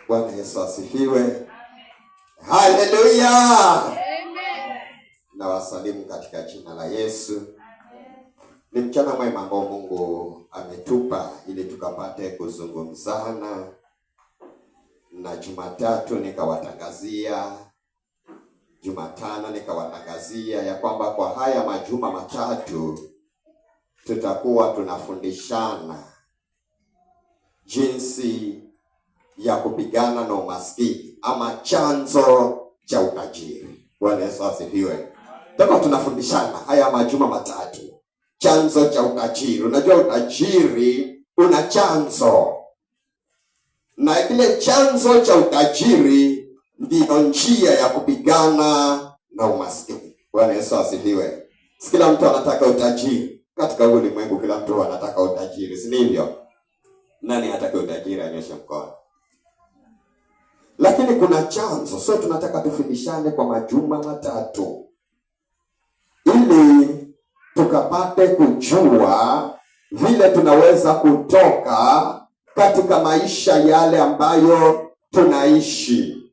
Bwana Yesu asifiwe. Haleluya. Amen. Nawasalimu katika jina la Yesu. Ni mchana mwema ambao Mungu ametupa ili tukapate kuzungumzana, na Jumatatu nikawatangazia, Jumatano nikawatangazia ya kwamba kwa haya majuma matatu tutakuwa tunafundishana jinsi ya kupigana na umaskini ama chanzo cha utajiri. Bwana Yesu asifiwe. Tutakuwa tunafundishana haya majuma matatu chanzo cha utajiri. Unajua utajiri una chanzo, na kile chanzo cha utajiri ndiyo njia ya kupigana na umaskini. Bwana Yesu asifiwe. Si kila mtu anataka utajiri katika ulimwengu, kila mtu anataka utajiri, si ndivyo? Nani hataki utajiri? Anyoshe mkono. Lakini kuna chanzo. So tunataka tufundishane kwa majuma matatu ili tukapate kujua vile tunaweza kutoka katika maisha yale ambayo tunaishi.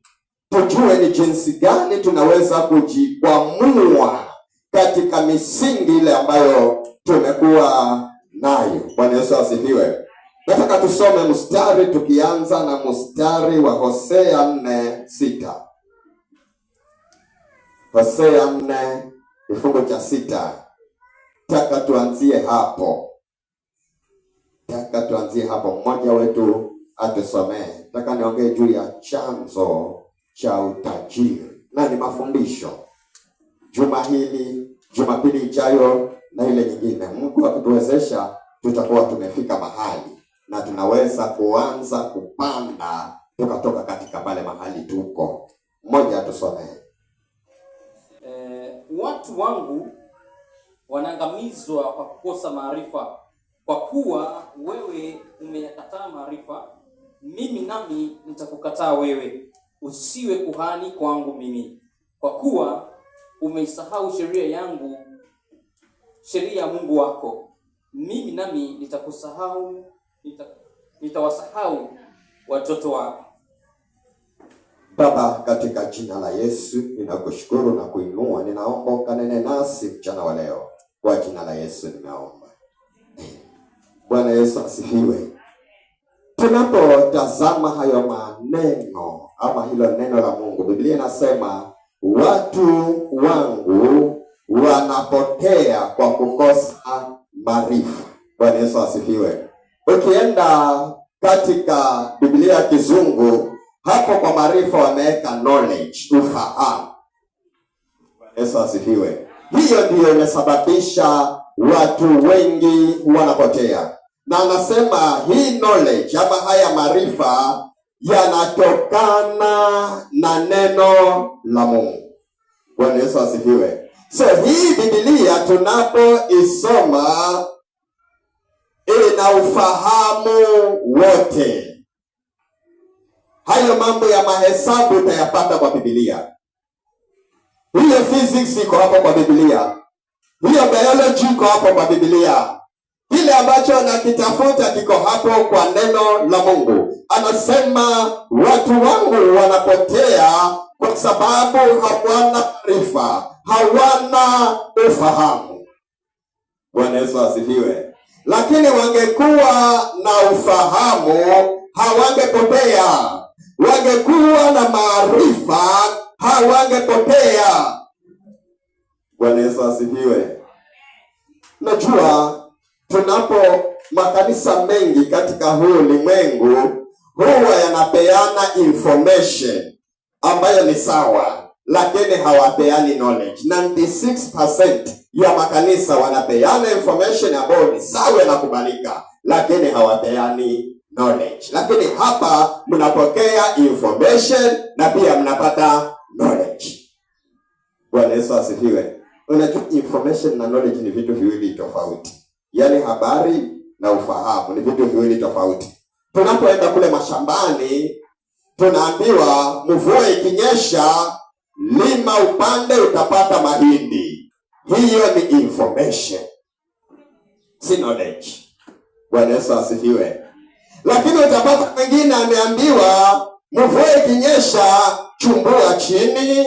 Tujue ni jinsi gani tunaweza kujikwamua katika misingi ile ambayo tumekuwa nayo. Bwana Yesu asifiwe. Nataka tusome mstari, tukianza na mstari wa Hosea 4:6. Hosea 4 kifungu cha 6. Nataka tuanzie hapo. Mmoja wetu atusomee. Nataka niongee juu ya chanzo cha utajiri, na ni mafundisho juma hili, Jumapili ijayo na ile nyingine. Mungu akituwezesha tutakuwa tumefika mahali na tunaweza kuanza kupanda tukatoka katika pale mahali tuko. Mmoja atusomee. Watu wangu wanaangamizwa kwa kukosa maarifa. Kwa kuwa wewe umeyakataa maarifa, mimi nami nitakukataa wewe, usiwe kuhani kwangu mimi. Kwa kuwa umeisahau sheria yangu, sheria ya Mungu wako, mimi nami nitakusahau, nitawasahau watoto wako. Baba, katika jina la Yesu ninakushukuru na kuinua. Ninaomba ukanene nasi mchana wa leo. Kwa jina la Yesu nimeomba. Bwana Yesu asifiwe. Tunapotazama hayo maneno ama hilo neno la Mungu, Biblia inasema watu wangu wanapotea kwa kukosa maarifa. Bwana Yesu asifiwe. Ukienda katika Biblia ya Kizungu, hapo kwa maarifa wameweka knowledge, ufahamu. Yesu asifiwe. Hiyo ndiyo imesababisha watu wengi wanapotea. Na anasema hii knowledge ama haya maarifa yanatokana na neno la Mungu. Bwana Yesu asifiwe. So hii Biblia tunapoisoma ina ufahamu wote. Hayo mambo ya mahesabu utayapata kwa Biblia. Hiyo physics iko hapo kwa Biblia. Hiyo biology iko hapo kwa Biblia. Kile ambacho anakitafuta kiko hapo kwa neno la Mungu. Anasema watu wangu wanapotea kwa sababu hawana maarifa, hawana ufahamu. Bwana Yesu asifiwe. Lakini wangekuwa na ufahamu hawangepotea. Wangekuwa na maarifa hawangepotea. Bwana Yesu asifiwe. Najua makanisa mengi katika huu ulimwengu huwa yanapeana information ambayo ni sawa, lakini hawapeani knowledge. 96% ya makanisa wanapeana information ambayo ni sawa na kubalika, lakini hawapeani knowledge. Lakini hapa mnapokea information na pia mnapata knowledge. Bwana Yesu asifiwe. Unajua information na knowledge ni vitu viwili tofauti. Yaani habari na ufahamu ni vitu viwili tofauti. Tunapoenda kule mashambani tunaambiwa mvua ikinyesha lima upande utapata mahindi. Hiyo ni information, si knowledge. Bwana Yesu asifiwe. Lakini utapata mwingine ameambiwa Mvua ikinyesha, chumbua chini,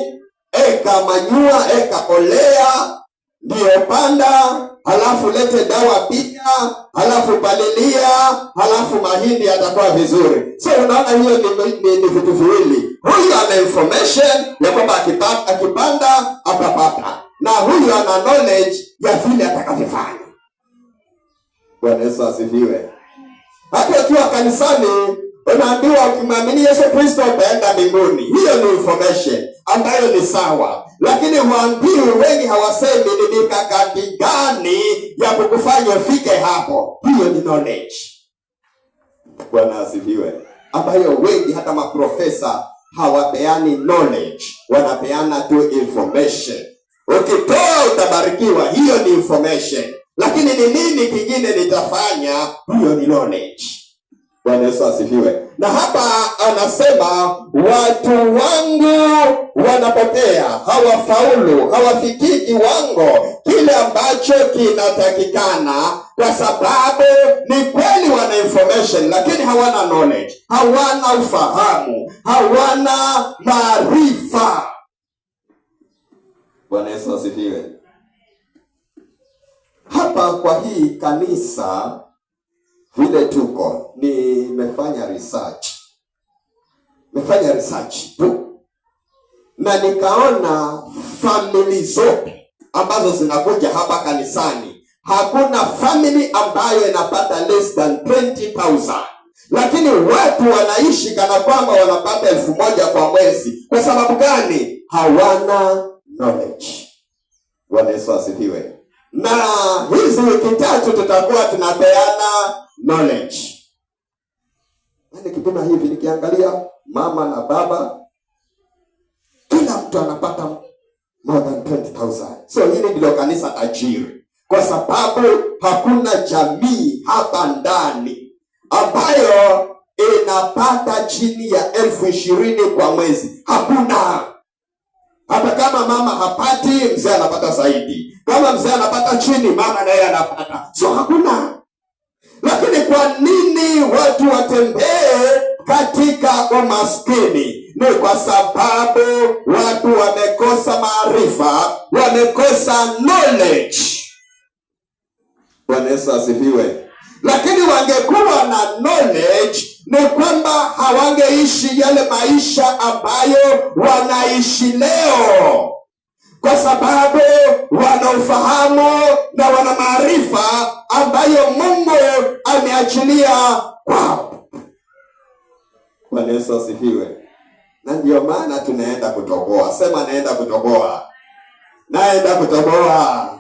eka manyua, eka olea, ndiyo panda, halafu lete dawa pia, halafu palilia, halafu mahindi yatakuwa vizuri. So unaona hiyo ni vitu viwili. Huyu ana information ya kwamba akipanda atapata, na huyu ana knowledge ya vile atakavyofanya. Bwana Yesu asifiwe. Hata ukiwa kanisani unaambiwa ukimwamini Yesu Kristo utaenda mbinguni. Hiyo ni information ambayo ni sawa, lakini huambiwi, wengi hawasemi ni mikakati gani ya kukufanya ufike hapo. Hiyo ni knowledge. Bwana asifiwe. Ambayo wengi hata maprofesa hawapeani knowledge, wanapeana tu information. Ukitoa utabarikiwa, hiyo ni information, lakini ni nini kingine nitafanya, hiyo ni knowledge. Bwana Yesu asifiwe. Na hapa anasema watu wangu wanapotea, hawafaulu, hawafikii kiwango kile ambacho kinatakikana, kwa sababu ni kweli wana information lakini hawana knowledge, hawana ufahamu, hawana maarifa. Bwana Yesu asifiwe. Hapa kwa hii kanisa vile tuko, nimefanya research tu, na nikaona family zote ambazo zinakuja hapa kanisani, hakuna family ambayo inapata less than 20,000, lakini watu wanaishi kana kwamba wanapata 1,000 kwa mwezi. Kwa sababu gani? Hawana knowledge. Bwana Yesu asifiwe. Na hizi wiki 3 tutakuwa tunapeana knowledge. Nikipima hivi, nikiangalia mama na baba, kila mtu anapata more than 20,000. So hili ndilo kanisa tajiri, kwa sababu hakuna jamii hapa ndani ambayo inapata chini ya 20,000 kwa mwezi. Hakuna. Hata kama mama hapati, mzee anapata zaidi. Kama mzee anapata chini, mama naye anapata. So hakuna. Lakini kwa nini watu watembee katika umaskini? Ni kwa sababu watu wamekosa maarifa, wamekosa knowledge. Bwana Yesu asifiwe. Lakini wangekuwa na knowledge, ni kwamba hawangeishi yale maisha ambayo wanaishi leo, kwa sababu wana ufahamu na wana maarifa ambayo Mungu ameachilia kwao. Bwana Yesu asifiwe. Na ndio maana tunaenda kutoboa. Sema naenda kutoboa. Naenda kutoboa.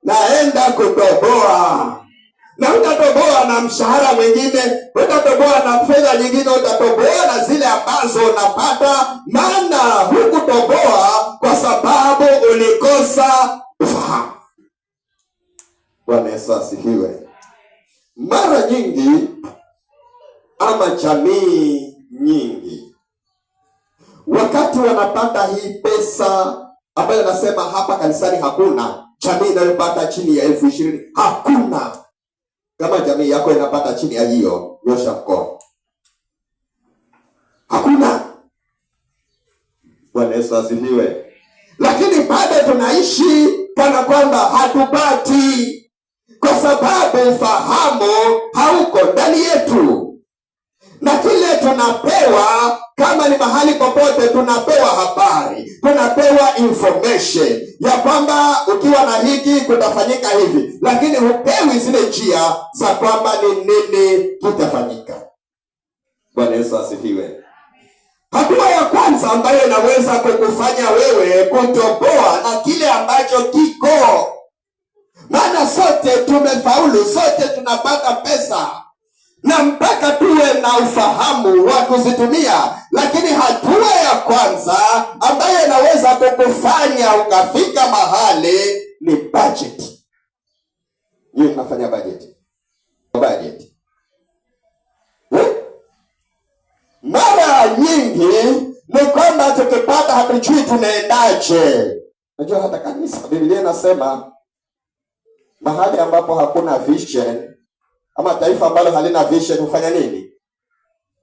Naenda kutoboa. Na utatoboa na mshahara mwingine, utatoboa na fedha nyingine, utatoboa na zile ambazo unapata, maana hukutoboa kwa sababu ulikosa ufahamu. Bwana Yesu asifiwe. Mara nyingi ama jamii nyingi, wakati wanapata hii pesa ambayo nasema hapa kanisani, hakuna jamii inayopata chini ya 20,000. Hakuna. Kama jamii yako inapata chini ya hiyo, nyosha mkono. Hakuna. Bwana Yesu asifiwe. Lakini bado tunaishi kana kwamba hatupati, kwa sababu ufahamu hauko ndani yetu. Na kile tunapewa, kama ni mahali popote, tunapewa habari, tunapewa information ya kwamba ukiwa na hiki kutafanyika hivi, lakini hupewi zile njia za kwamba ni nini kitafanyika. Bwana Yesu asifiwe. Hatua ya kwanza ambayo inaweza kukufanya wewe kutoboa na kile ambacho kiko, maana sote tumefaulu, sote tunapata pesa na mpaka tuwe na ufahamu wa kuzitumia, lakini hatua ya kwanza ambayo inaweza kukufanya ukafika mahali ni budget. Yeye tunafanya budget. Mara nyingi ni kwamba tukipata hatujui tunaendaje. Unajua hata kanisa, Biblia inasema mahali ambapo hakuna vision, ama taifa ambalo halina vision hufanya nini?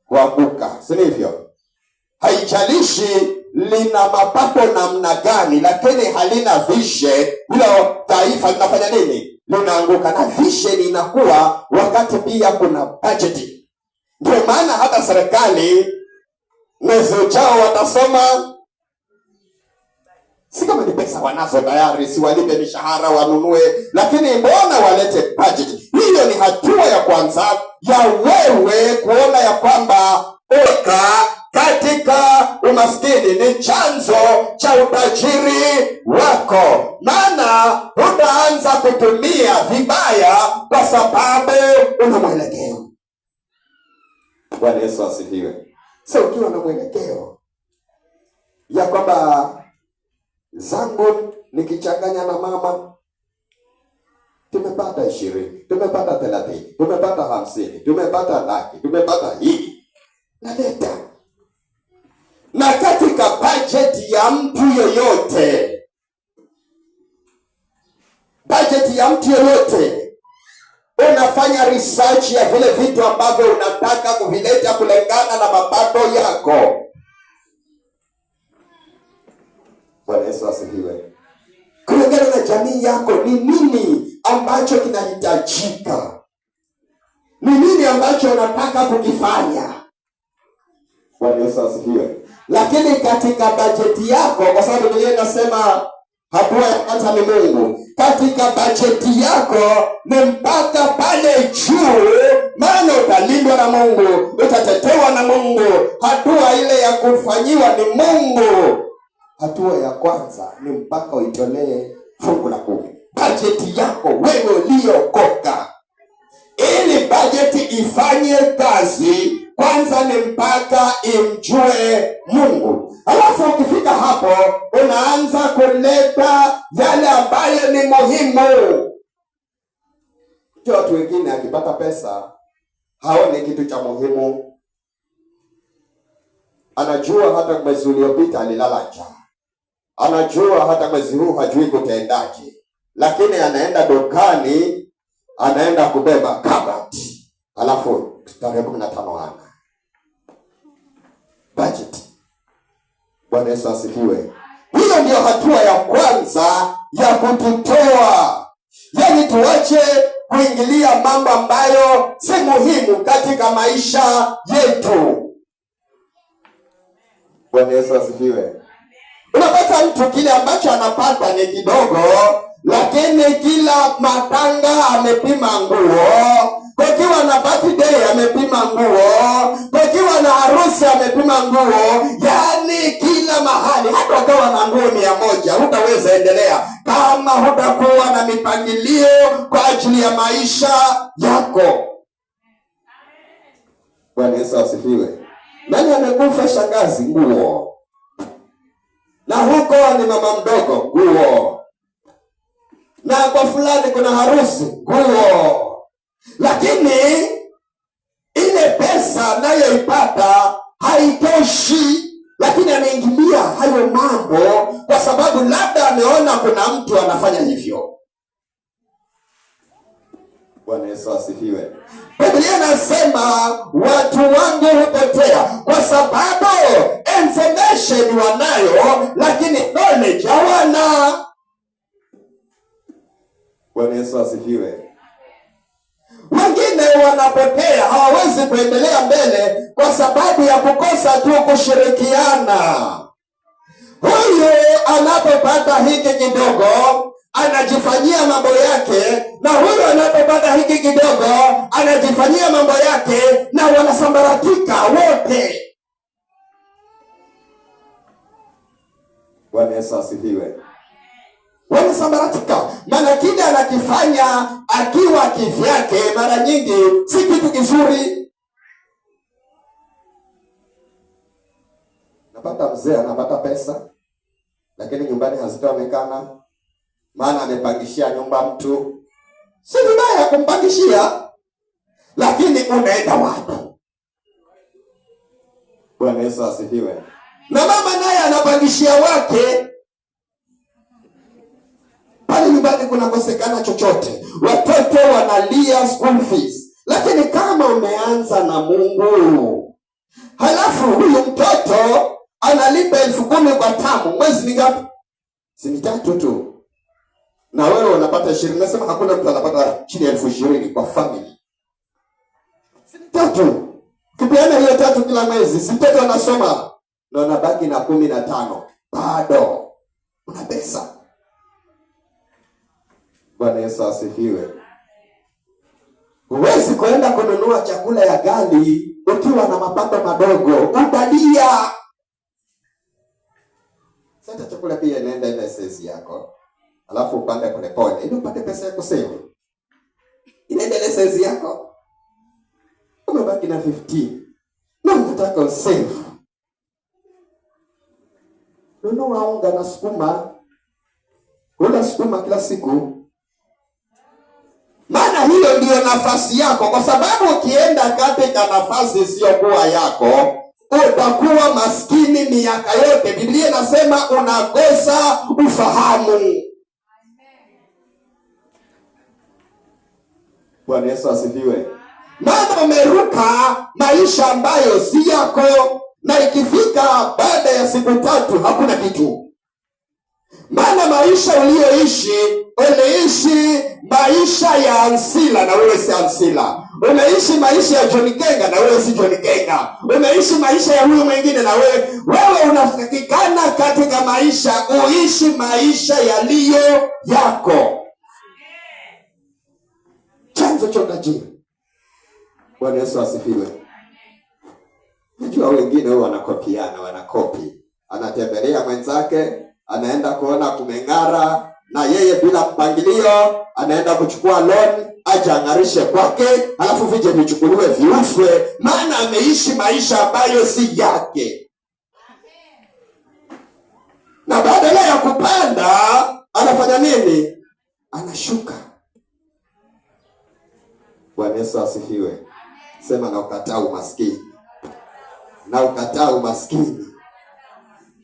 Huanguka, si ndivyo? haijalishi lina mapato namna gani, lakini halina vision, hilo taifa linafanya nini? Linaanguka. Na vision inakuwa wakati pia kuna budget. Ndio maana hata serikali mwezi ujao watasoma, si kama ni pesa wanazo tayari, si walipe mishahara wanunue, lakini mbona walete budget? Hiyo ni hatua ya kwanza ya wewe kuona ya kwamba katika umaskini ni chanzo cha utajiri wako, maana utaanza kutumia vibaya kwa sababu una mwelekeo. Bwana Yesu asifiwe. So ukiwa na mwelekeo ya kwamba zangu nikichanganya na mama, tumepata 20, tumepata 30, tumepata 50, tumepata laki, tumepata hii naleta. Na katika budget ya mtu yoyote, unafanya research ya vile vitu ambavyo unataka kuvileta kulingana na mapato yako. Bwana Yesu asifiwe. Kulingana na jamii yako, ni nini ambacho kinahitajika? Ni nini ambacho unataka kukifanya? Bwana Yesu asifiwe. Lakini katika bajeti yako, kwa sababu Biblia inasema hatua ya kwanza ni Mungu. Katika bajeti yako ni mpaka pale juu, maana utalindwa na Mungu, utatetewa na Mungu. Hatua ile ya kufanyiwa ni Mungu. Hatua ya kwanza ni mpaka uitolee fungu la 10. Bajeti yako wewe uliokoka, ili bajeti ifanye kazi, kwanza ni mpaka imjue Mungu. Alafu ukifika hapo, unaanza kuleta yale ambayo ni muhimu. Watu wengine akipata pesa haone kitu cha muhimu. Anajua hata mwezi uliopita alilala njaa, anajua hata mwezi huu hajui kutendaje, lakini anaenda dukani, anaenda kubeba kabati, alafu tarehe 15 ana budget. Bwana Yesu asifiwe. Hiyo ndio hatua ya kwanza ya kututoa, yaani tuache kuingilia mambo ambayo si muhimu katika maisha yetu. Bwana Yesu asifiwe. Unapata mtu kile ambacho anapata ni kidogo, lakini kila matanga amepima nguo, kukiwa na birthday amepima nguo, kukiwa na harusi amepima nguo, yaani kila mahali. Hata ukawa na nguo 100 hutaweza endelea kama hutakuwa na mipangilio kwa ajili ya maisha yako. Bwana Yesu asifiwe. Nani amekufa shangazi? Nguo. Na huko ni mama mdogo, nguo. Na kwa fulani kuna harusi, nguo. Lakini ile pesa nayoipata haitoshi, lakini anaingilia hayo mambo kwa sababu labda ameona kuna mtu anafanya hivyo. Bwana Yesu asifiwe. Biblia inasema watu wangu hupotea kwa sababu information wanayo, lakini knowledge hawana. Bwana Yesu asifiwe. Wengine wanapotea, hawawezi kuendelea mbele kwa sababu ya kukosa tu kushirikiana. Huyu anapopata hiki kidogo anajifanyia mambo yake, na huyu anapopata hiki kidogo anajifanyia mambo yake, na wanasambaratika wote. Bwana Yesu asifiwe. Wanasambaratika, maana kile anakifanya akiwa kivyake mara nyingi si kitu kizuri. Napata mzee anapata pesa, lakini nyumbani hazitaonekana, maana amepangishia nyumba mtu. Si vibaya kumpangishia, lakini unaenda wapi? Bwana Yesu asifiwe. Na mama naye anapangishia wake, pale nyumbani kunakosekana chochote, watoto wanalia school fees. Lakini kama umeanza na Mungu, halafu huyu mtoto unalipa 10,000 kwa tamu, mwezi ni ngapi? Si ni 3 tu. Na wewe unapata 20. Nasema hakuna mtu anapata chini ya 20,000 kwa family. Si ni 3. Kipiana hiyo 3 kila mwezi, si mtoto anasoma na unabaki na 15. Bado una pesa. Bwana Yesu asifiwe. Huwezi kwenda kununua chakula ya ghali ukiwa na mapato madogo, utalia. Sasa chakula pia inaenda ile size yako. Alafu upande polepole ili upate pesa ya kusave. Inaenda ile size yako. Umebaki na 15. Na unataka usave. Nunua unga na sukuma. Kula sukuma kila siku. Maana hiyo ndiyo nafasi yako, kwa sababu ukienda katika nafasi isiyokuwa yako, utakuwa maskini miaka yote. Biblia inasema unakosa ufahamu. Bwana Yesu asifiwe. Maana umeruka maisha ambayo si yako, na ikifika baada ya siku 3 hakuna kitu. Maana maisha uliyoishi, umeishi maisha ya Ansila na wewe si Ansila. Umeishi maisha ya John Kenga na wewe si John Kenga. Umeishi maisha ya huyu mwingine na wewe unafikikana katika maisha, uishi maisha yaliyo yako. Chanzo cha utajiri. Bwana Yesu asifiwe. Najua wengine wao wanakopi. Anatembelea mwenzake, anaenda kuona kumeng'ara, na yeye bila mpangilio anaenda kuchukua loan aje ang'arishe kwake, alafu vije vichukuliwe viufwe, maana ameishi maisha ambayo si yake. Na badala ya kupanda anafanya nini? Anashuka. Bwana Yesu asifiwe. Sema na ukataa umaskini. Na ukataa umaskini.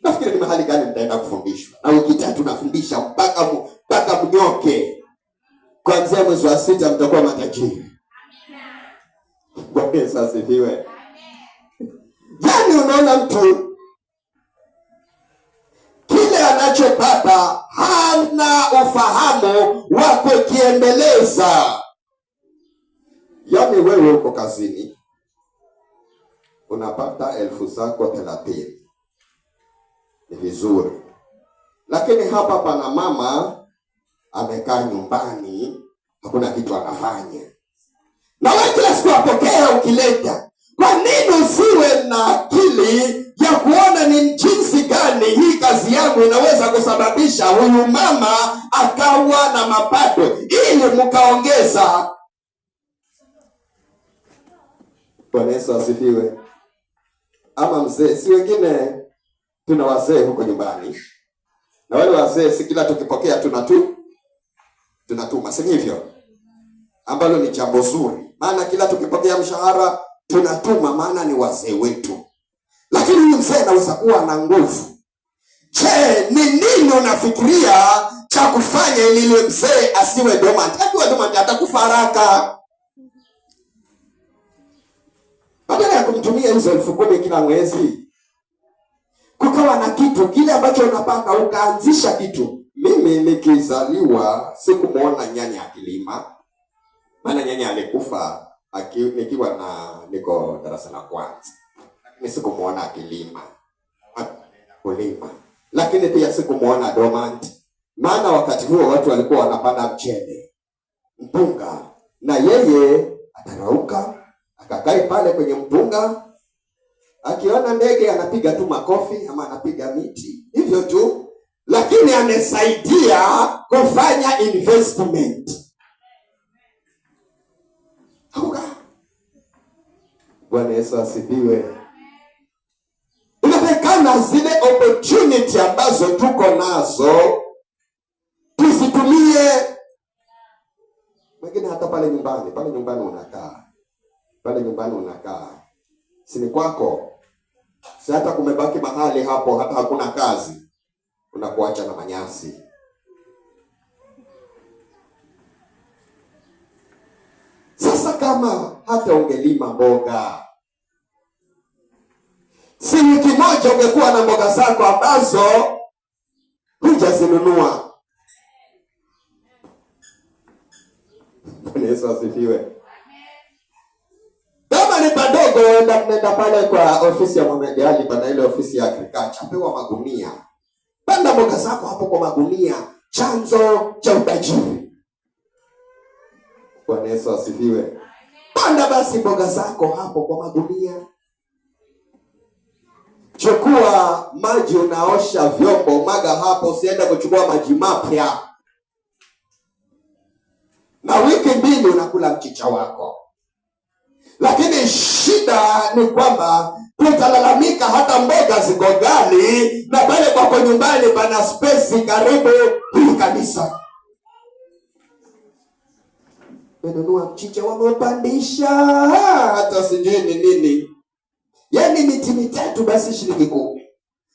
Nafikiri ni mahali gani mtaenda kufundishwa. Na wiki 3 nafundisha mpaka mnyoke. Kuanzia mwezi wa 6 mtakuwa matajiri. Bwana Yesu asifiwe. Yaani unaona mtu kile anachopata hana ufahamu wa kukiendeleza. Yaani wewe uko kazini unapata 1000 zako 30. Ni vizuri. Lakini hapa pana mama amekaa nyumbani, hakuna kitu anafanya. Na wewe kila siku apokea ukileta. Kwa nini usiwe na akili ya kuona ni jinsi gani hii kazi yangu inaweza kusababisha huyu mama akawa na mapato ili mkaongeza? Bwana Yesu asifiwe. Ama mzee, si wengine tuna wazee huko nyumbani. Na wale wazee si kila tukipokea tunatuma, si hivyo? Ambalo ni jambo zuri. Maana kila tukipokea mshahara tunatuma, maana ni wazee wetu. Lakini huyu mzee anaweza kuwa na nguvu. Je, ni nini unafikiria cha kufanya ili yule mzee asiwe dormant? Akiwa dormant atakufa haraka. Badala ya kumtumia hizo 10,000 kila mwezi, kukawa na kitu kile ambacho unapanga, ukaanzisha kitu. Mimi nikizaliwa sikumuona nyanya akilima. Maana nyanya alikufa niko darasa la kwanza. Mimi sikumuona akilima. Kulima. Lakini pia sikumuona dormant. Maana wakati huo watu walikuwa wanapanda mchele, mpunga, na yeye atarauka akakai pale kwenye mpunga, akiona ndege anapiga tu makofi ama anapiga miti hivyo tu, lakini amesaidia kufanya investment. Bwana Yesu asifiwe. Inaonekana zile opportunity ambazo tuko nazo tusitumie. Mwingine hata pale nyumbani unakaa. Si ni kwako. Si hata kumebaki mahali hapo hata hakuna kazi. Unakuacha na manyasi. Sasa kama hata ungelima mboga, Si wiki moja ungekuwa na mboga zako ambazo hujazinunua. Yesu asifiwe. Kama ni padogo, nenda pale kwa ofisi ya Mohamed Ali, pana ile ofisi ya agriculture, pewa magunia. Panda mboga zako hapo kwa magunia, chanzo cha utajiri. Bwana Yesu asifiwe. Panda basi mboga zako hapo kwa magunia. Chukua maji, unaosha vyombo, maga hapo, usiende kuchukua maji mapya. Na wiki 2 unakula mchicha wako. Lakini shida ni kwamba tutalalamika hata mboga ziko ghali, na pale kwako nyumbani pana space karibu hii kanisa. Menunua mchicha wamepandisha hata sijui ni nini. Yaani miti mitatu basi shilingi 10.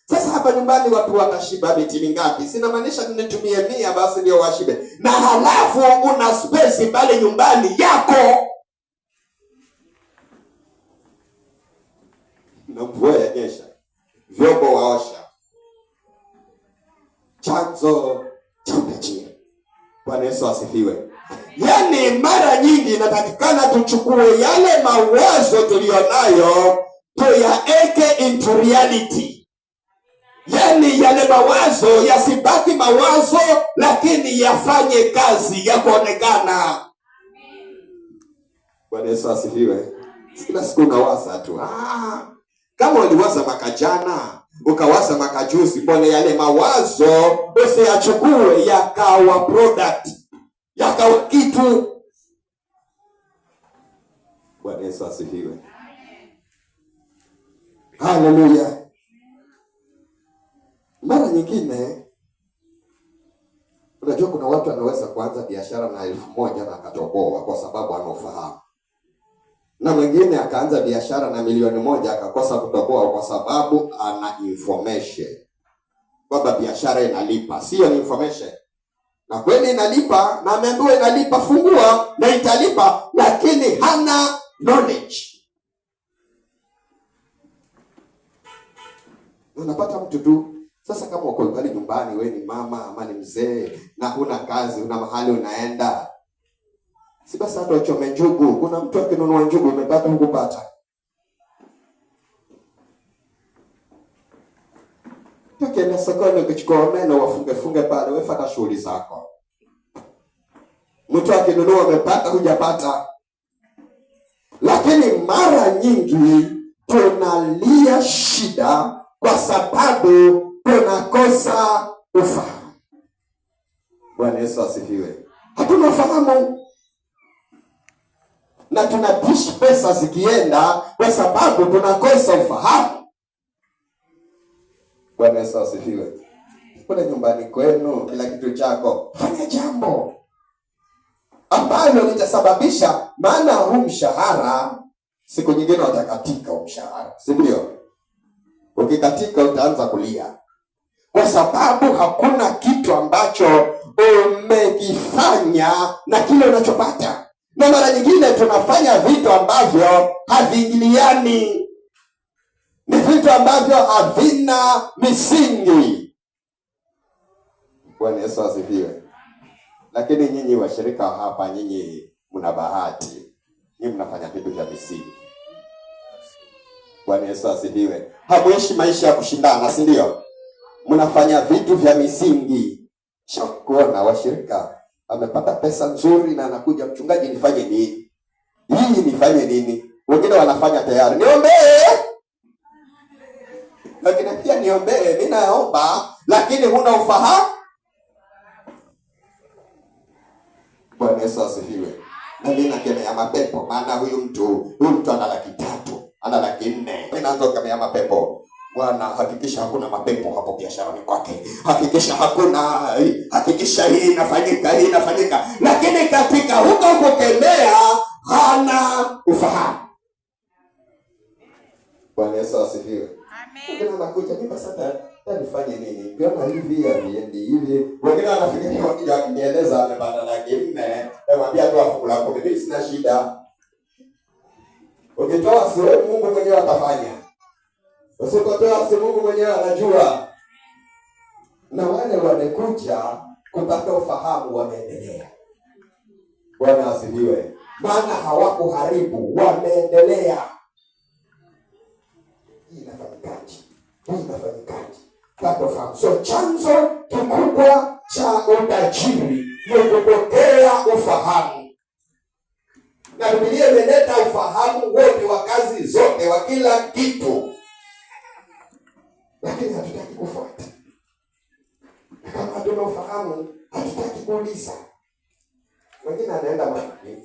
Sasa hapa nyumbani watu watashiba miti mingapi? Sina maanisha nitumie 100 basi ndio washibe. Na halafu una space pale nyumbani yako. Na mvua yanyesha, vyombo waosha, chanzo cha utajiri. Bwana Yesu asifiwe. Yaani mara nyingi inatakikana tuchukue yale mawazo tulionayo tuyaeke into reality. Yaani yale mawazo yasibaki mawazo, lakini yafanye kazi ya kuonekana. Bwana Yesu asifiwe. Kila siku unawaza tu. Kama uliwaza mwaka jana, ukawaza mwaka juzi, mbona yale mawazo usiyachukue yakawa product, yakawa kitu. Bwana Yesu asifiwe. Haleluya. Mara nyingine unajua kuna watu wanaweza kuanza biashara na 1,000 na akatoboa kwa sababu anaofahamu. Na mwingine akaanza biashara na 1,000,000 akakosa kutoboa kwa sababu ana information kwamba biashara inalipa. Sio ni information. Na kweli inalipa, na ameambiwa inalipa, fungua na italipa, lakini hana knowledge. Unapata mtu tu. Sasa kama uko pale nyumbani, wewe ni mama ama ni mzee na huna kazi, una mahali unaenda, si basi hata uchome njugu. Kuna mtu akinunua njugu umepata hukupata. Tukienda sokoni ukichukua omena wafunge pale, wewe fuata shughuli zako. Mtu akinunua umepata hujapata. Lakini mara nyingi tunalia shida kwa sababu tunakosa ufahamu. Bwana Yesu asifiwe. Hatuna ufahamu. Na tunatishi pesa zikienda kwa sababu tunakosa ufahamu. Bwana Yesu asifiwe. Kule nyumbani kwenu, kila kitu chako, fanya jambo ambalo litasababisha, maana huu mshahara siku nyingine watakatika mshahara, si ndio? Ukikatika utaanza kulia kwa sababu hakuna kitu ambacho umekifanya na kile unachopata. Na mara nyingine tunafanya vitu ambavyo haviingiliani, ni vitu ambavyo havina misingi. Bwana Yesu asifiwe. Lakini nyinyi washirika hapa, nyinyi mna bahati, nyinyi mnafanya vitu vya misingi. Bwana Yesu asifiwe. Hamuishi maisha ya kushindana, si ndio? Mnafanya vitu vya misingi. Shakuona washirika amepata pesa nzuri na anakuja, mchungaji nifanye nini? Hii nifanye nini? Wengine wanafanya tayari, niombee. Lakini pia niombee, mimi naomba, lakini huna ufahamu. Bwana Yesu asifiwe. Na mimi nakemea mapepo, maana huyu mtu ana 300, ana 400. Mimi naanza kukemea mapepo. Bwana, hakikisha hakuna mapepo hapo biasharani kwake. Hakikisha hii inafanyika. Lakini katika huko kukemea hana ufahamu. Bwana Yesu asifiwe. Amen. Wengine wanakuja, nipa sasa nifanye nini? Kama hivi hivi. Wengine wanafikiria wakija kunieleza amepata 400, namwambia tu afungu la 10, mimi sina shida. Ukitoa sio Mungu mwenyewe atafanya. Usipotoa, si Mungu mwenyewe anajua. Na wale wamekuja kupata ufahamu wameendelea. Bwana asifiwe. Maana hawakuharibu, wameendelea. Hii inafanyikaje? Pata ufahamu. So chanzo kikubwa cha utajiri ni kupokea ufahamu. Na Biblia imeleta ufahamu wote wa kazi zote wa kila kitu, lakini hatutaki kufuata. Kama hatuna ufahamu, hatutaki kuuliza. Wengine anaenda mahali,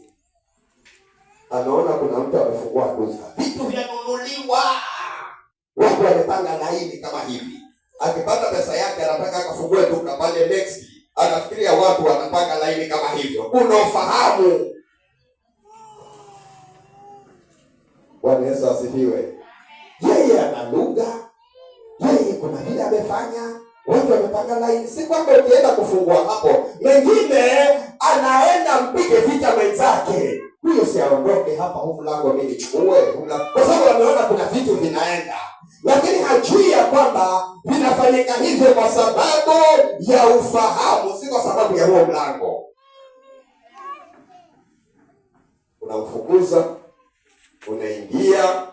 anaona kuna mtu amefungua duka, vitu vyanunuliwa, watu wamepanga laini kama hivi. Akipata pesa yake anataka akafungue duka pale next, anafikiria watu wanapanga laini kama hivyo. Kuna ufahamu. Bwana Yesu asifiwe. Yeye ana lugha, yeye kuna vile amefanya, watu wamepanga laini. Si kwamba ukienda kufungua hapo, mwingine anaenda mpige vita mwenzake, huyo si aondoke hapa, huu mlango mimi nichukue, kwa sababu ameona kuna vitu vinaenda, lakini hajui ya kwamba vinafanyika hivyo kwa sababu ya ufahamu, si kwa sababu ya huo mlango. Unamfukuza, unaingia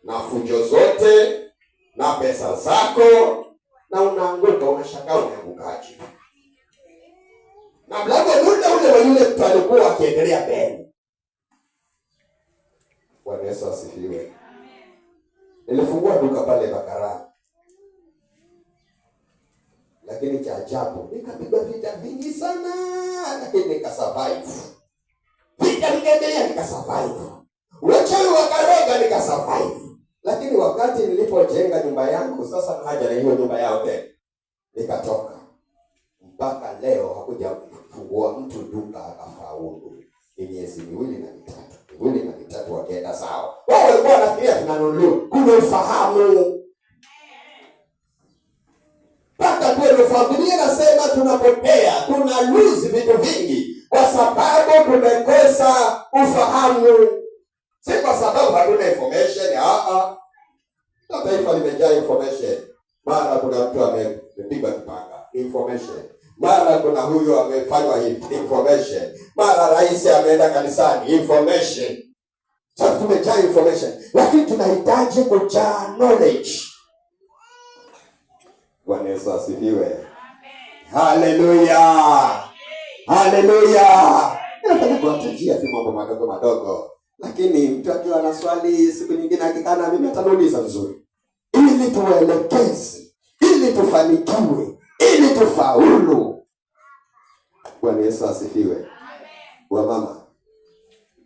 na fujo zote na pesa zako, na unaanguka, unashangaa umeangukaje. Na mlango ule wa yule mtu alikuwa akiendelea mbele. Bwana Yesu asifiwe. Nilifungua duka pale Bakara, lakini cha ajabu nikapigwa vita vingi sana, lakini nikasurvive. Vita vikaendelea, nikasurvive. Wachawi wakaroga, nikasurvive. Lakini wakati nilipojenga nyumba yangu, sasa haja na hiyo nyumba yao tena, nikatoka. Mpaka leo hakuja kufungua mtu duka akafaulu. Ni miezi miwili na mitatu wakaenda sawa. Wao walikuwa wanafikiria tunanunuliwa. Kuna ufahamu. Mpaka tuwe ufahamu. Biblia inasema tunapotea, tuna lose vitu vingi kwa sababu tumekosa ufahamu. Si kwa sababu hatuna information. Taifa limejaa information. Mara kuna mtu amepigwa kipanga, information. Mara kuna huyu amefanywa hivi, information. Mara rais ameenda kanisani, information. Sasa tumejaa information, lakini tunahitaji kujaa knowledge. Bwana Yesu asifiwe. Haleluya. Haleluya. Nataka kuwatajia tu mambo madogo. Lakini mtu akiwa na swali siku nyingine akikana mimi ataniuliza vizuri. Ili tuelekeze, ili tufanikiwe, ili tufaulu. Bwana Yesu asifiwe. Wa mama,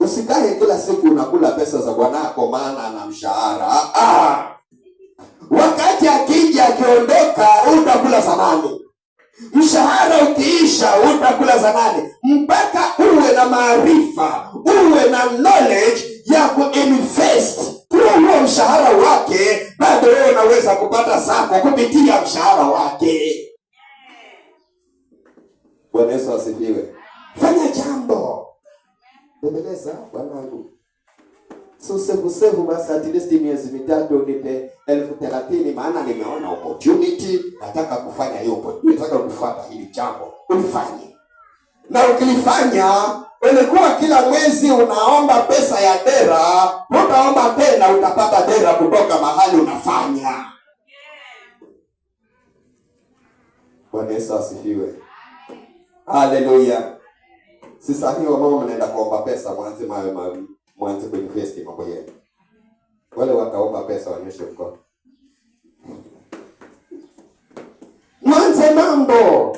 usikae kila siku unakula pesa za bwanako maana ana mshahara. Wakati akija akiondoka utakula zamani. Mshahara ukiisha utakula zamani. Mpaka uwe na maarifa, uwe na knowledge ya kuinvest huo mshahara wake, bado wewe unaweza kupata zako kupitia mshahara wake. Bwana Yesu asifiwe. Fanya jambo. Bembeleza bwanangu. So sevu basi at least miezi mitatu nipe 30,000 maana nimeona opportunity, nataka kufanya hiyo opportunity, nataka kufuata hili jambo. Ulifanye. Na ukilifanya, ulikuwa kila mwezi unaomba pesa ya dera, utaomba tena utapata dera kutoka mahali unafanya. Bwana Yesu asifiwe. Haleluya. Sasa hiyo mama mnaenda kuomba pesa, mwanze kuinvest mambo yenu. Wale wataomba pesa wanyoshe mkono. Mwanze mambo.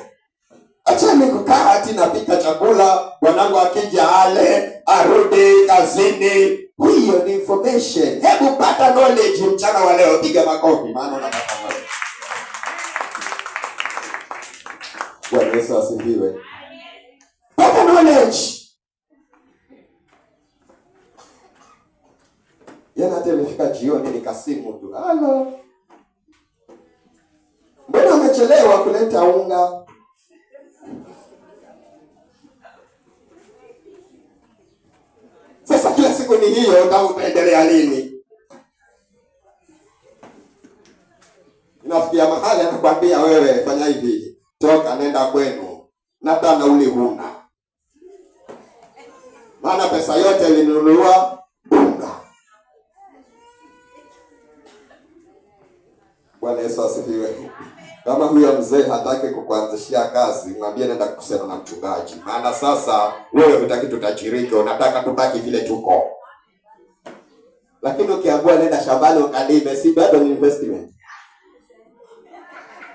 Achani kukaa ati napika chakula, wanangu akija ale, arudi kazini. Hiyo ni information. Hebu pata knowledge mchana wa leo, piga makofi maana unapata knowledge. Bwana Yesu asifiwe. Pata knowledge. Yana hata imefika jioni nikasimu tu. Halo. Mbona umechelewa kuleta unga? Sasa kila siku ni hiyo, utaendelea lini? Unafikia mahali anakwambia wewe fanya hivi, toka nenda kwenu, na hata nauli huna, maana pesa yote ilinunua unga. Bwana Yesu asifiwe. Kama huyo mzee hataki kukuanzishia kazi, mwambie nenda kusema na mchungaji, maana sasa wewe hutaki tutajirike, unataka tubaki vile tuko. Lakini ukiambiwa nenda shambani ukalime, si bado ni investment?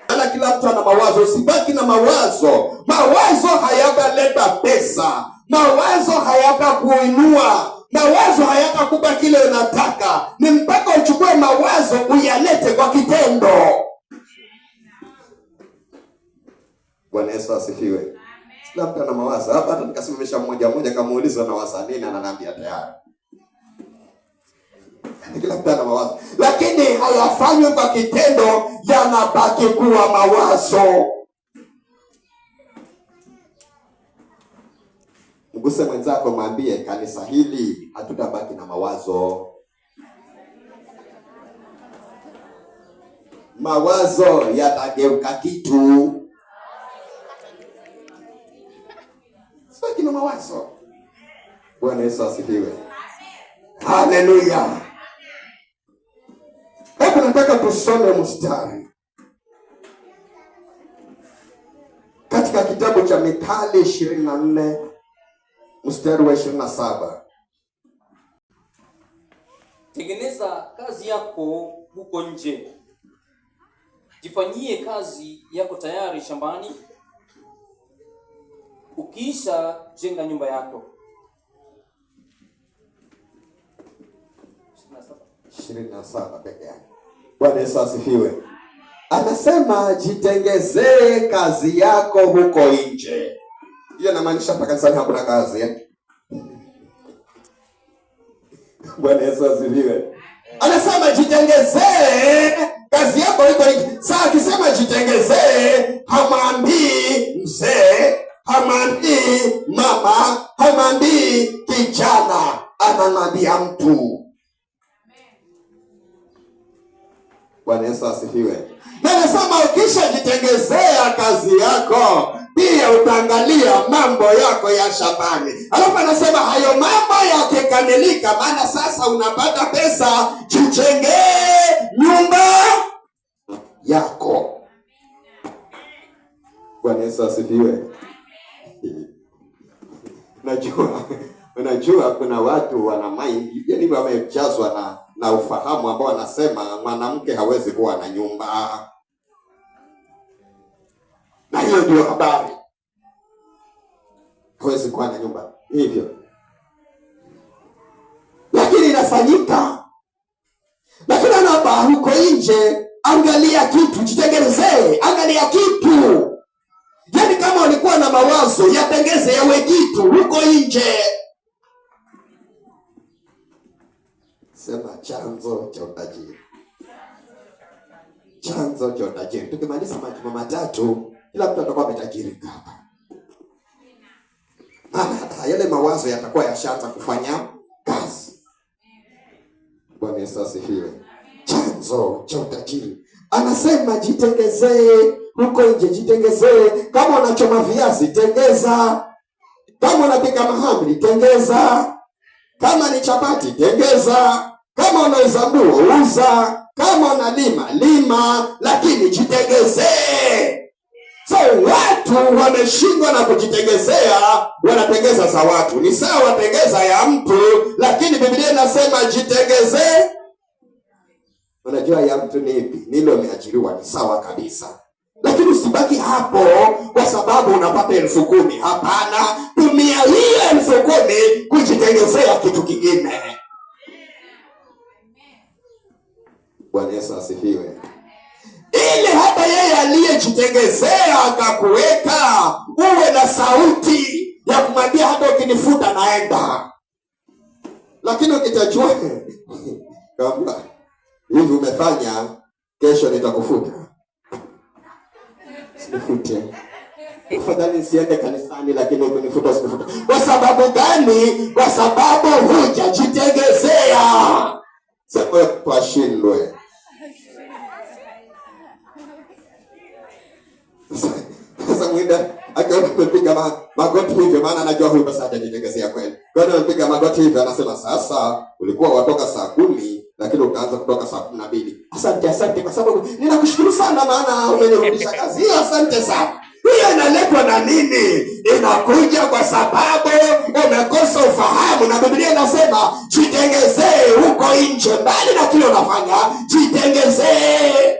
Maana kila mtu ana mawazo, usibaki na mawazo. Mawazo hayataleta pesa, mawazo hayatakuinua, mawazo hayatakupa kile unataka. Ni mpaka uchukue mawazo uyalete kwa kitendo. Bwana Yesu asifiwe. Kila mtu ana mawazo. Hapa hata nikasimamisha mmoja kamuuliza na waza nini, ananiambia tayari. Kila mtu ana mawazo, lakini hayafanywi kwa kitendo, yanabaki kuwa mawazo. Mguse mwenzako, mwambie kanisa hili hatutabaki na mawazo. Mawazo yatageuka kitu. Sasa kina mawazo. Bwana Yesu asifiwe. Haleluya. Hebu nataka tusome mstari katika kitabu cha Mithali 24 mstari wa 27. Tengeneza kazi yako huko nje, jifanyie kazi yako tayari shambani, ukiisha jenga nyumba yako. 27 peke yake. Bwana Yesu asifiwe. Anasema jitengezee kazi yako huko nje. Hiyo inamaanisha hapa kanisani hakuna kazi eh? Bwana Yesu asifiwe. Anasema jitengezee kazi yako huko nje. Sasa akisema jitengezee, hamwambii mzee, hamwambii mama, hamwambii kijana, anamwambia mtu. Bwana Yesu asifiwe. Na nasema ukisha jitengezea kazi yako, pia utaangalia mambo yako ya shambani. Alafu anasema hayo mambo yakikamilika, maana sasa unapata pesa, jijengee nyumba yako. Bwana Yesu asifiwe. Unajua kuna watu wana mind, yaani wamejazwa na ufahamu ambao wanasema mwanamke hawezi kuwa na nyumba. Na hiyo ndio habari. Hawezi kuwa na nyumba. Hivyo. Lakini inafanyika. Lakini anapa huko nje, angalia kitu, jitengenezee, angalia kitu. Yaani kama ulikuwa na mawazo, yatengeze yawe kitu huko nje. Sema chanzo cha utajiri. Chanzo cha utajiri. Tukimaliza majuma matatu, kila mtu atakuwa ametajirika hapa. Maana yale mawazo yatakuwa yashaanza kufanya kazi. Bwana Yesu asifiwe. Chanzo cha utajiri. Anasema jitengezee huko nje, jitengezee. Kama unachoma viazi, tengeza. Kama unapika mahamri, tengeza. Kama ni chapati, tengeza. Kama unauza nguo, uza. Kama unalima, lima, lakini jitengezee. So watu wameshindwa na kujitengezea, wanatengeza za watu. Ni sawa tengeza ya mtu, lakini Biblia inasema jitengezee. Unajua ya mtu ni ipi? Nilo umeajiriwa, ni sawa kabisa. Lakini usibaki hapo kwa sababu unapata 10,000. Hapana, tumia hiyo 10,000 kujitengezea kitu kingine. Bwana Yesu asifiwe. Ili hata yeye aliyejitengezea akakuweka uwe na sauti ya kumwambia hata ukinifuta naenda. Lakini ukitajua kama hivi umefanya, kesho nitakufuta. Sinifute. Afadhali siende kanisani, lakini ukinifuta usinifuta. Kwa sababu gani? Kwa sababu hujajitengezea. Sasa twashindwe. Sasa mwenda akiona amepiga magoti hivyo, maana anajua huyu basi hatajitegemea kweli. Kwa hiyo amepiga magoti hivyo, anasema sasa ulikuwa watoka saa 10 lakini utaanza kutoka saa 12. Asante kwa sababu ninakushukuru sana, maana umenirudisha kazi. Hiyo asante sana. Hiyo inaletwa na nini? Inakuja kwa sababu umekosa ufahamu, na Biblia inasema jitengezee huko nje, mbali na kile unafanya, jitengezee.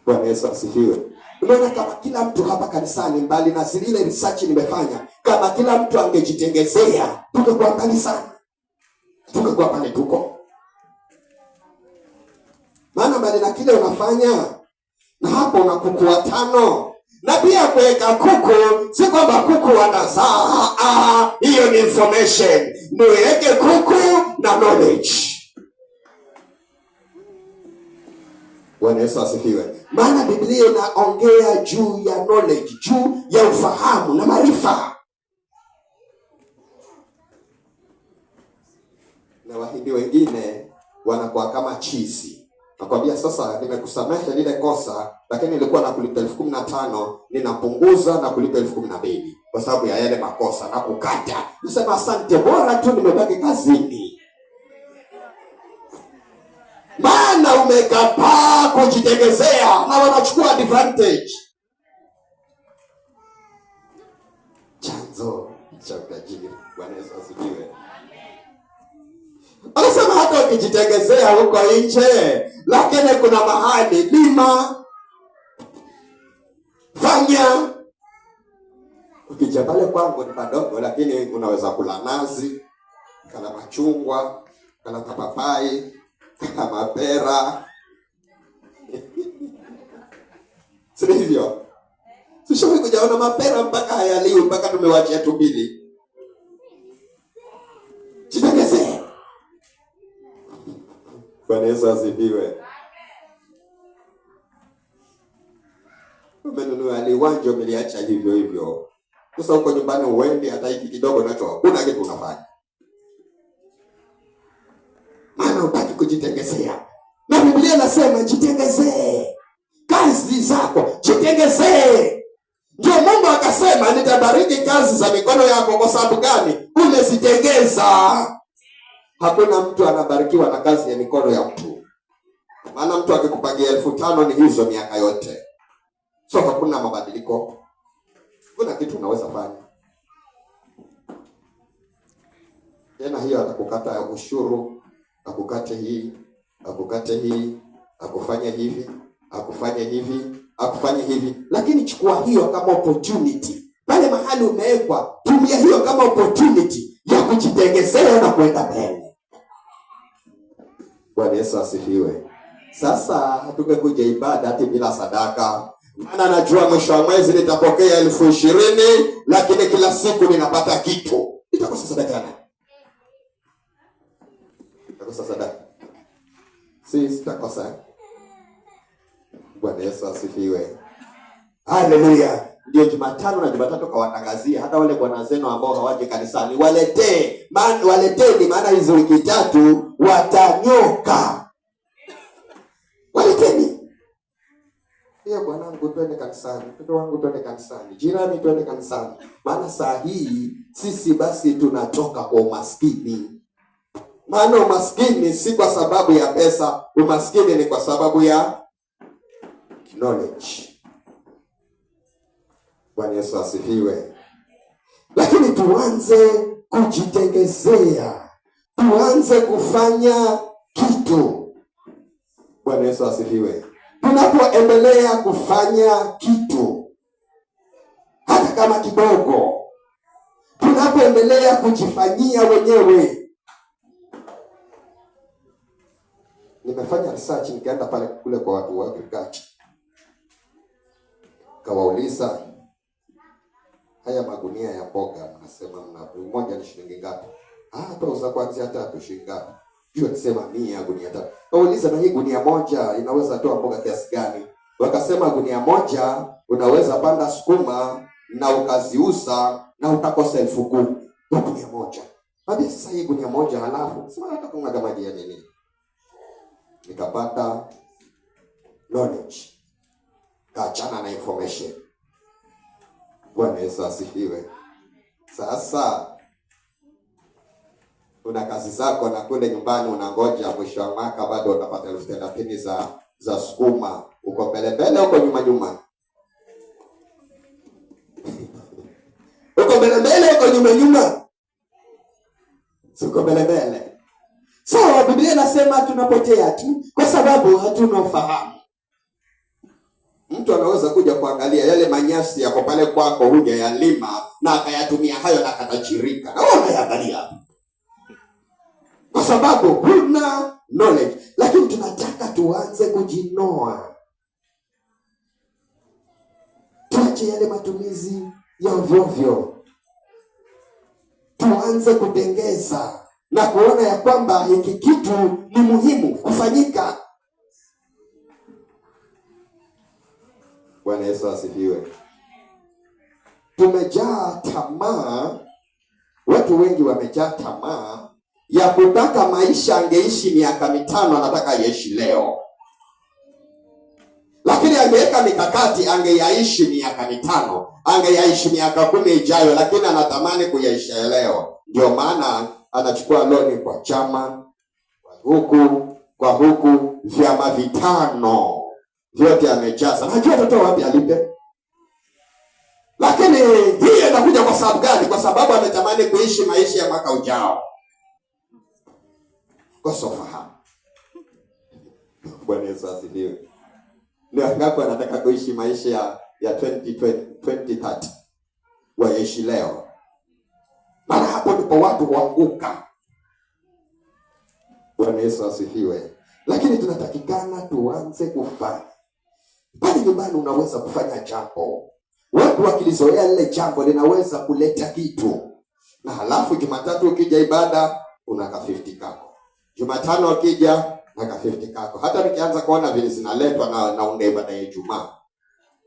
Bwana Yesu asifiwe. Unaona, kama kila mtu hapa kanisani, mbali na zile research nimefanya, kama kila mtu angejitengezea, tungekuwa mbali sana, tungekuwa pale tuko. Maana mbali na kile unafanya, na hapo una kuku 5, na pia kuweka kuku, si kwamba kuku wanazaa. Hiyo ni information. Niweke kuku na knowledge. Bwana Yesu asifiwe. Maana Biblia inaongea juu ya knowledge, juu ya ufahamu na maarifa. Na Wahindi wengine wanakuwa kama chizi. Nakwambia sasa, nimekusamehe lile kosa, lakini nilikuwa nakulipa 15,000, ninapunguza na kulipa 12,000 kwa sababu ya yale makosa na kukata. Nasema asante, bora tu nimebaki kazini. Maana umekataa kujitengezea, na wanachukua advantage. Chanzo cha utajiri. Bwana Yesu asifiwe. Anasema hata ukijitengezea huko nje, lakini kuna mahali lima, fanya. Ukija pale kwangu ni padogo, lakini unaweza kula nazi, kala machungwa, kala papai, kala mapera. Sio hivyo? Sishauri kujaona mapera mpaka hayaliwi, mpaka tumewachia tubili. Jitengezee. Bwana Yesu asifiwe. Umenunua liwanja, umeliacha hivyo hivyo. Sasa uko nyumbani uende, hata hiki kidogo nacho hakuna kitu unafanya. Maana utaki kujitengezea. Na Biblia inasema jitengezee kazi zako, jitengezee. Ndio Mungu akasema nitabariki kazi za mikono yako. Kwa sababu gani? Umezitengeza. Hakuna mtu anabarikiwa na kazi ya mikono ya mtu. Maana mtu akikupangia 5,000 ni hizo miaka yote. So hakuna mabadiliko. Kuna kitu unaweza fanya. Tena hiyo atakukata ushuru, akukate hii, akukate hii, akufanye hivi, akufanye hivi, akufanye hivi. Lakini chukua hiyo kama opportunity. Pale mahali umewekwa, tumia hiyo kama opportunity ya kujitengezea na kwenda mbele. Bwana Yesu asifiwe. Sasa hatukekuja ibada hata bila sadaka. Maana najua mwisho wa mwezi nitapokea 20,000, lakini kila siku ninapata kitu. Nitakosa sadaka gani? Nitakosa sadaka. Sitakosa. Bwana Yesu asifiwe. Haleluya. Ndio Jumatano na Jumatatu kawatangazia hata wale bwana zenu ambao hawaje kanisani, waleteni, maana hizo wiki 3 watanyoka. Waleteni. Pia bwanangu twende kanisani, mtoto wangu twende kanisani, jirani twende kanisani. Maana saa hii sisi basi tunatoka kwa umaskini. Maana umaskini si kwa sababu ya pesa, umaskini ni kwa sababu ya knowledge. Bwana Yesu asifiwe. Lakini tuanze kujitengezea. Tuanze kufanya kitu. Bwana Yesu asifiwe. Tunapoendelea kufanya kitu, hata kama kidogo, tunapoendelea kujifanyia wenyewe. Nimefanya research, nikaenda pale kule kwa watu wa agriculture. Kawauliza, haya magunia ya mboga mnasema moja ni shilingi ngapi? Tuuza kuanzia 3 shilingi ngapi? Hiyo nisema 100 gunia 3. Kauliza, na hii gunia moja inaweza toa mboga kiasi gani? Wakasema gunia moja unaweza panda sukuma na ukaziuza na utakosa 10,000 kwa gunia moja. Hadi sasa hii gunia moja halafu sema hata kuna maji ya nini? Nikapata knowledge, kaachana na information. Bwana Yesu asifiwe. Sasa una kazi zako na kule nyumbani unangoja mwisho wa mwaka bado utapata 30 za sukuma. Uko mbele uko nyuma. Uko mbele uko nyuma. Uko mbele. So Biblia inasema tunapotea tu kwa sababu hatuna ufahamu. Mtu anaweza kuja kuangalia yale manyasi yako pale kwako, huja yalima na akayatumia hayo na akatajirika. Na wewe unaangalia kwa sababu huna knowledge. Lakini tunataka tuanze kujinoa. Tuache yale matumizi ya ovyo. Tuanze kutengeza na kuona ya kwamba hiki kitu ni muhimu kufanyika. Bwana Yesu asifiwe. Tumejaa tamaa. Watu wengi wamejaa tamaa ya kutaka maisha angeishi miaka 5 anataka yaishi leo. Lakini angeweka mikakati angeyaishi miaka 5, angeyaishi miaka 10 ijayo, lakini anatamani kuyaisha leo. Ndio maana anachukua loni kwa chama, kwa huku vyama 5 vyote amejaza. Najua mtoto wapi alipe. Lakini hii inakuja kwa sababu gani? Kwa sababu ametamani kuishi maisha ya mwaka ujao. Kwa sofahamu. Bwana Yesu asifiwe. Leo ngapi anataka kuishi maisha ya 2030 waishi leo. Maana hapo ndipo watu huanguka. Bwana Yesu asifiwe. Lakini tunatakikana tuanze kufanya. Pale nyumbani unaweza kufanya jambo. Watu wakilizoea lile jambo linaweza kuleta kitu. Na halafu Jumatatu ukija ibada unaka 50 kako. Jumatano ukija unaka 50 kako. Hata nikianza kuona vile zinaletwa na unda ibada ya Ijumaa.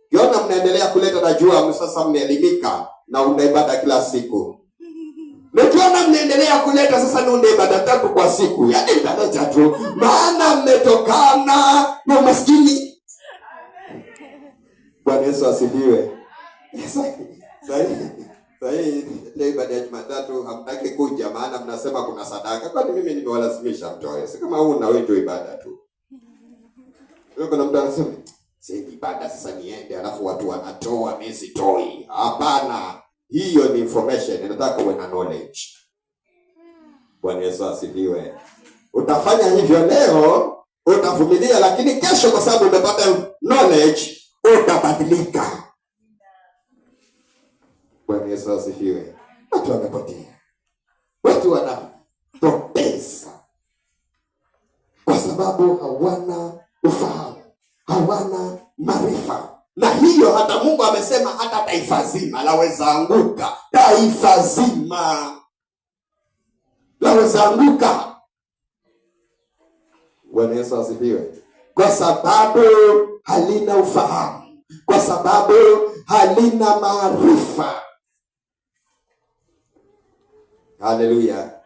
Kiona mnaendelea kuleta na jua sasa mmeelimika na unda ibada kila siku. Nikiona mnaendelea kuleta sasa ni unda ibada 3 kwa siku. Yaani ibada tu. Maana mmetokana na umaskini. Bwana Yesu asifiwe. Sahi ibada ya Jumatatu hamtaki kuja maana mnasema kuna sadaka. Kwani mimi nimewalazimisha mtoe? Si kama huna wewe ndio ibada tu. Wewe kuna mtu anasema, "Si ibada sasa niende alafu watu wanatoa mimi sitoi." Hapana. Hiyo ni information. Ninataka uwe na knowledge. Bwana Yesu asifiwe. Utafanya hivyo leo, utavumilia, lakini kesho kwa sababu umepata knowledge utabadilika. Bwana Yesu asifiwe. Watu wanapotea. Watu wanapoteza kwa sababu hawana ufahamu, hawana maarifa. Na hiyo hata Mungu amesema hata taifa zima laweza anguka. Taifa zima laweza anguka. Bwana Yesu asifiwe. Kwa sababu halina ufahamu, kwa sababu halina maarifa. Haleluya.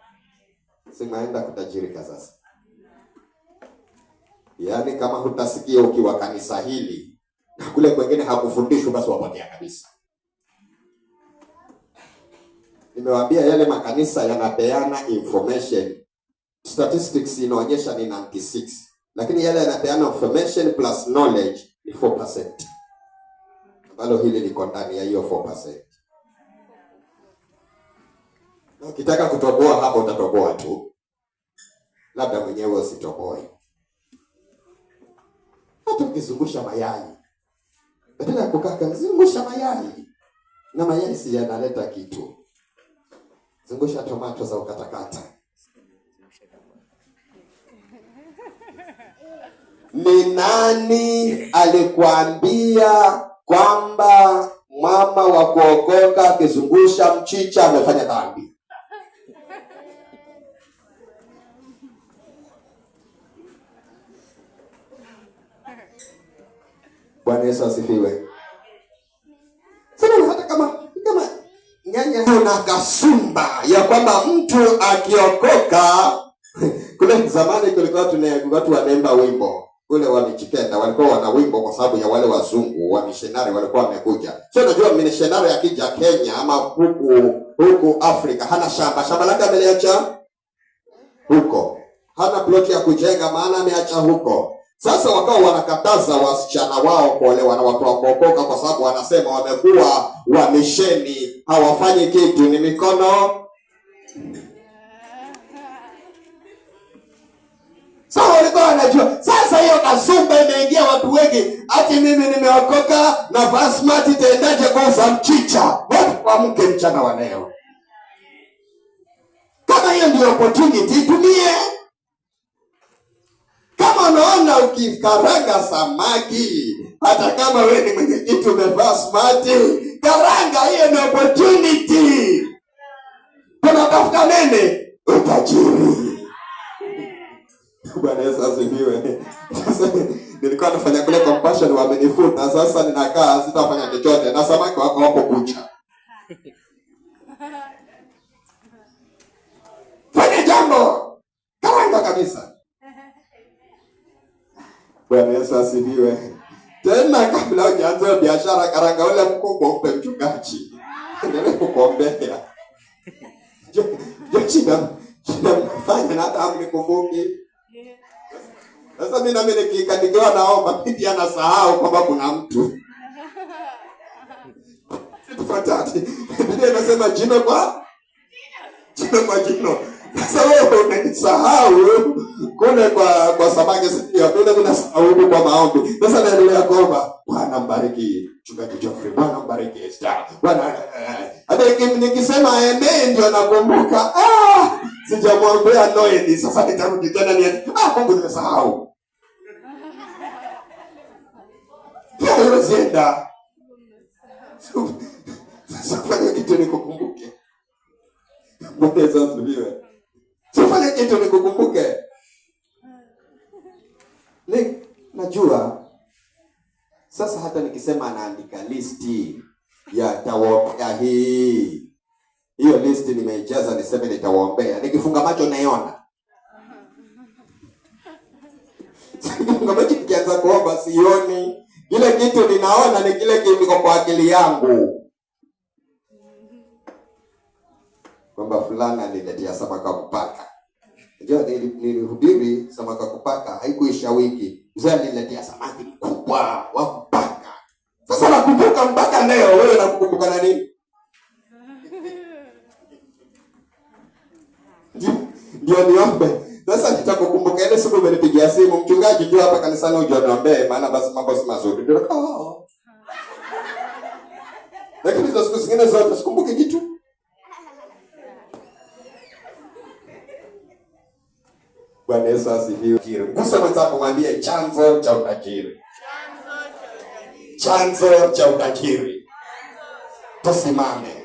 Sema enda kutajirika sasa. Yaani kama hutasikia ukiwa kanisa hili na kule kwingine hakufundishwa basi wapotea kabisa. Nimewaambia yale makanisa yanapeana information. Statistics inaonyesha ni 96. Lakini yale yanapeana information plus knowledge ni 4%. Bado hili liko ndani ya hiyo 4%. Na ukitaka kutoboa hapo utatoboa tu. Labda mwenyewe usitoboe. Hata ukizungusha mayai. Badala ya kukaa zungusha mayai. Na mayai si yanaleta kitu. Zungusha tomato za ukatakata. Ni nani alikwambia kwamba mama wa kuokoka akizungusha mchicha amefanya dhambi? Bwana Yesu asifiwe. Sasa hata kama nyanya na kasumba ya kwamba mtu akiokoka kule zamani kulikuwa watu wanaimba wimbo ule wa Michikenda walikuwa wana wimbo kwa sababu ya wale wazungu wa missionary walikuwa wamekuja. Sio, unajua missionary akija Kenya ama huku Afrika hana shamba lake ameliacha huko. Hana ploti ya kujenga maana ameacha huko. Sasa wakawa wanakataza wasichana wao kuolewa na watu wa kuokoka kwa sababu wanasema wamekuwa wa misheni, hawafanyi kitu, ni mikono. Sasa walikuwa wanajua. Sasa hiyo kasumba imeingia watu wengi. Ati mimi nimeokoka na vaa smart itaendaje kuuza mchicha? Kwa mke mchana wa leo. Kama hiyo ndio opportunity itumie. Kama unaona ukikaranga samaki, hata kama wewe ni mwenye kitu umevaa smart, karanga, hiyo ni opportunity. Tunatafuta nini? Utajiri. Bwana Yesu asifiwe. Sasa nilikuwa nafanya kule compassion wamenifuta, sasa ninakaa sitafanya chochote na samaki wako hapo kucha. Fanya jambo. Karanga kabisa. Bwana Yesu asifiwe. Tena kabla hujaanza biashara, karanga ule mkubwa upe mchungaji. Ndio kukuombea. Shida mfanya na hata mnikumbuki. Sasa mimi nami nikiwa naomba pia nasahau kwamba kuna mtu. Tufuatane. Biblia inasema jino kwa jino. Sasa wewe unasahau kule kwa samaki sio kule unasahau kwa maombi. Sasa naendelea kuomba, Bwana mbariki Mchungaji Geoffrey, Bwana mbariki Esther. Bwana hata nikisema amen ndio nakumbuka. Sijamwombea Noeli, sasa nitarudi tena Mungu nimesahau. Hiyo zienda. Sasa fanya kitu nikukumbuke. Bwana Yesu asifiwe. Sifanye kitu nikukumbuke. Najua sasa hata nikisema anaandika listi ya tawaombea hiyo listi nimeijaza niseme nitawaombea. Nikifunga macho naiona. Nikifunga macho nikianza kuomba sioni. Kile kitu ninaona ni kile kiko kwa akili yangu. Kwamba fulana niletea samaki kupaka. Ndio nilihubiri samaki kupaka, haikuisha wiki. Mzee niletea samaki mkubwa wa kupaka. Sasa nakumbuka mpaka leo, wewe unakumbuka na nini? Ndio niombe. Sasa nitakukumbuka ile siku umenipigia simu, mchungaji ndio hapa kanisani uje niombe maana basi mambo si mazuri. Ndio. Lakini hizo siku zingine zote sikumbuki kitu. Bwana Yesu asifiwe. Gusa mwenzako mwambie chanzo cha utajiri. Chanzo cha utajiri. Tusimame.